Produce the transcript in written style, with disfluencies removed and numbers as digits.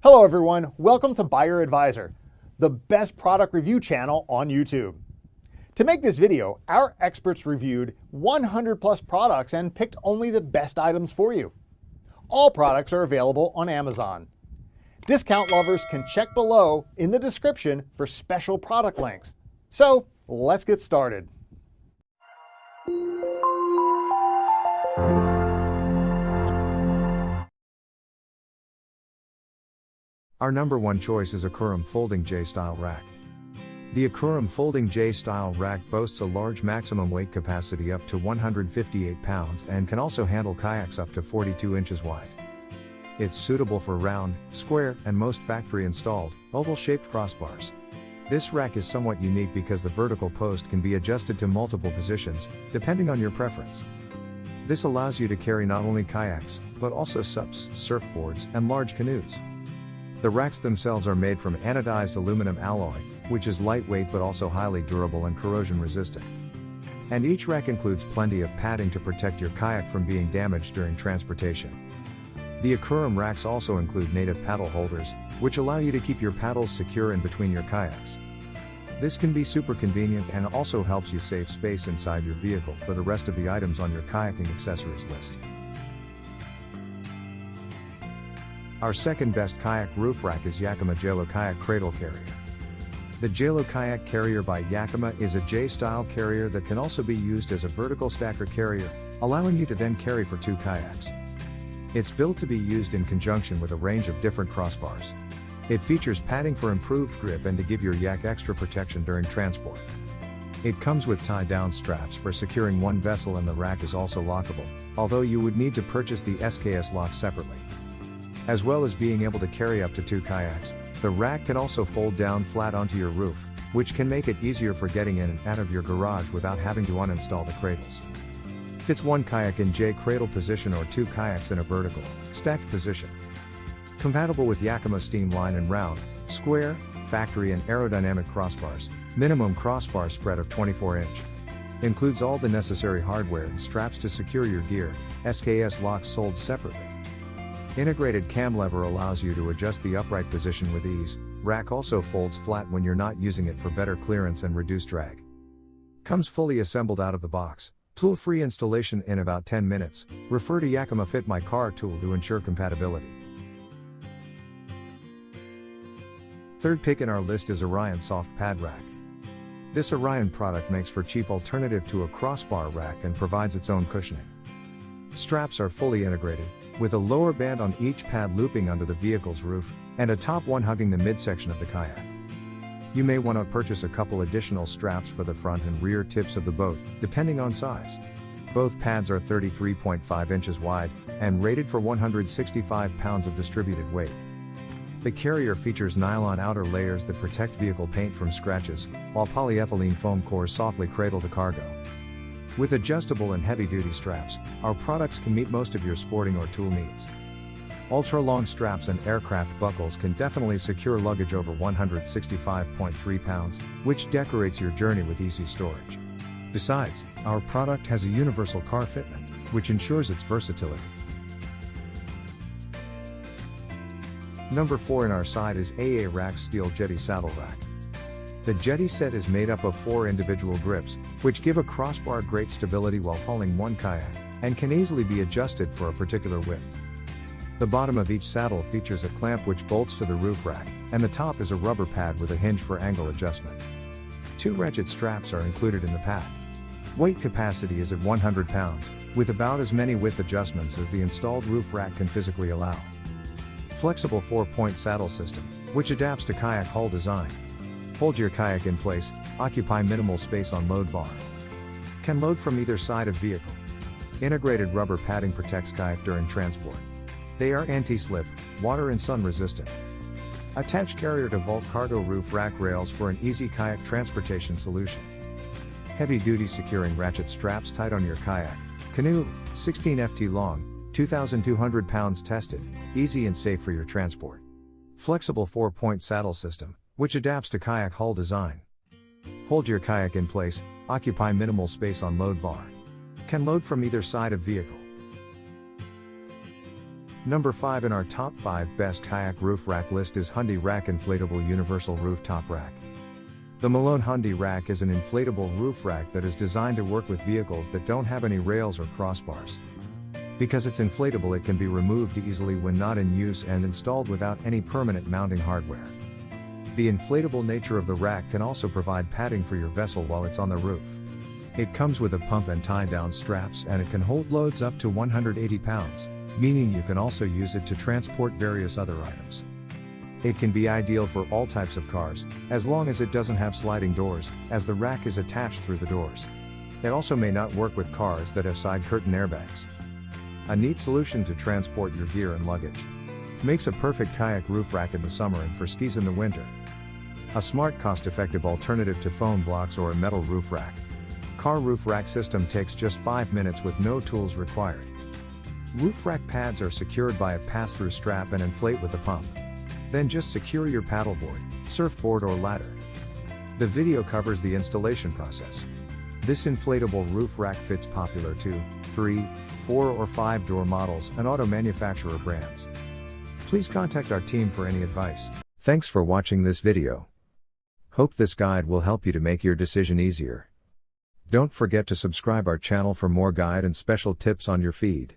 Hello everyone, welcome to Buyer Advisor, the best product review channel on YouTube. To make this video, our experts reviewed 100 plus products and picked only the best items for you. All products are available on Amazon. Discount lovers can check below in the description for special product links. So let's get started. Our number one choice is Akuram Folding J-Style Rack. The Akuram Folding J-Style Rack boasts a large maximum weight capacity up to 158 pounds and can also handle kayaks up to 42 inches wide. It's suitable for round, square, and most factory-installed, oval-shaped crossbars. This rack is somewhat unique because the vertical post can be adjusted to multiple positions, depending on your preference. This allows you to carry not only kayaks, but also SUPs, surfboards, and large canoes. The racks themselves are made from anodized aluminum alloy, which is lightweight but also highly durable and corrosion resistant. And each rack includes plenty of padding to protect your kayak from being damaged during transportation. The Akuram racks also include native paddle holders, which allow you to keep your paddles secure in between your kayaks. This can be super convenient and also helps you save space inside your vehicle for the rest of the items on your kayaking accessories list. Our second best kayak roof rack is Yakima J-Lo Kayak Cradle Carrier. The J-Lo Kayak Carrier by Yakima is a J-style carrier that can also be used as a vertical stacker carrier, allowing you to then carry for 2 kayaks. It's built to be used in conjunction with a range of different crossbars. It features padding for improved grip and to give your yak extra protection during transport. It comes with tie-down straps for securing one vessel, and the rack is also lockable, although you would need to purchase the SKS lock separately. As well as being able to carry up to 2 kayaks, the rack can also fold down flat onto your roof, which can make it easier for getting in and out of your garage without having to uninstall the cradles. Fits 1 kayak in J cradle position or 2 kayaks in a vertical, stacked position. Compatible with Yakima Streamline and round, square, factory and aerodynamic crossbars, minimum crossbar spread of 24-inch. Includes all the necessary hardware and straps to secure your gear, SKS locks sold separately. Integrated cam lever allows you to adjust the upright position with ease. Rack also folds flat when you're not using it for better clearance and reduced drag. Comes fully assembled out of the box. Tool-free installation in about 10 minutes. Refer to Yakima Fit My Car tool to ensure compatibility. Third pick in our list is Orion Soft Pad Rack. This Orion product makes for cheap alternative to a crossbar rack and provides its own cushioning. Straps are fully integrated, with a lower band on each pad looping under the vehicle's roof, and a top one hugging the midsection of the kayak. You may want to purchase a couple additional straps for the front and rear tips of the boat, depending on size. Both pads are 33.5 inches wide, and rated for 165 pounds of distributed weight. The carrier features nylon outer layers that protect vehicle paint from scratches, while polyethylene foam cores softly cradle the cargo. With adjustable and heavy-duty straps, our products can meet most of your sporting or tool needs. Ultra-long straps and aircraft buckles can definitely secure luggage over 165.3 pounds, which decorates your journey with easy storage. Besides, our product has a universal car fitment, which ensures its versatility. Number 4 in our side is AA Rack Steel Jetty Saddle Rack. The Jetty set is made up of 4 individual grips, which give a crossbar great stability while hauling 1 kayak, and can easily be adjusted for a particular width. The bottom of each saddle features a clamp which bolts to the roof rack, and the top is a rubber pad with a hinge for angle adjustment. 2 ratchet straps are included in the pad. Weight capacity is at 100 pounds, with about as many width adjustments as the installed roof rack can physically allow. Flexible 4-point saddle system, which adapts to kayak hull design. Hold your kayak in place, occupy minimal space on load bar. Can load from either side of vehicle. Integrated rubber padding protects kayak during transport. They are anti-slip, water and sun resistant. Attached carrier to vault cargo roof rack rails for an easy kayak transportation solution. Heavy-duty securing ratchet straps tied on your kayak, canoe, 16 ft long, 2,200 pounds tested, easy and safe for your transport. Flexible 4-point saddle system, which adapts to kayak hull design. Hold your kayak in place, occupy minimal space on load bar. Can load from either side of vehicle. Number 5 in our top 5 best kayak roof rack list is Hyundai Rack Inflatable Universal Rooftop Rack. The Malone Hyundai Rack is an inflatable roof rack that is designed to work with vehicles that don't have any rails or crossbars. Because it's inflatable, it can be removed easily when not in use and installed without any permanent mounting hardware. The inflatable nature of the rack can also provide padding for your vessel while it's on the roof. It comes with a pump and tie-down straps, and it can hold loads up to 180 pounds, meaning you can also use it to transport various other items. It can be ideal for all types of cars, as long as it doesn't have sliding doors, as the rack is attached through the doors. It also may not work with cars that have side curtain airbags. A neat solution to transport your gear and luggage. Makes a perfect kayak roof rack in the summer and for skis in the winter. A smart, cost-effective alternative to foam blocks or a metal roof rack. Car roof rack system takes just 5 minutes with no tools required. Roof rack pads are secured by a pass-through strap and inflate with a pump. Then just secure your paddleboard, surfboard or ladder. The video covers the installation process. This inflatable roof rack fits popular 2, 3, 4 or 5 door models and auto manufacturer brands. Please contact our team for any advice. Thanks for watching this video. Hope this guide will help you to make your decision easier. Don't forget to subscribe our channel for more guide and special tips on your feed.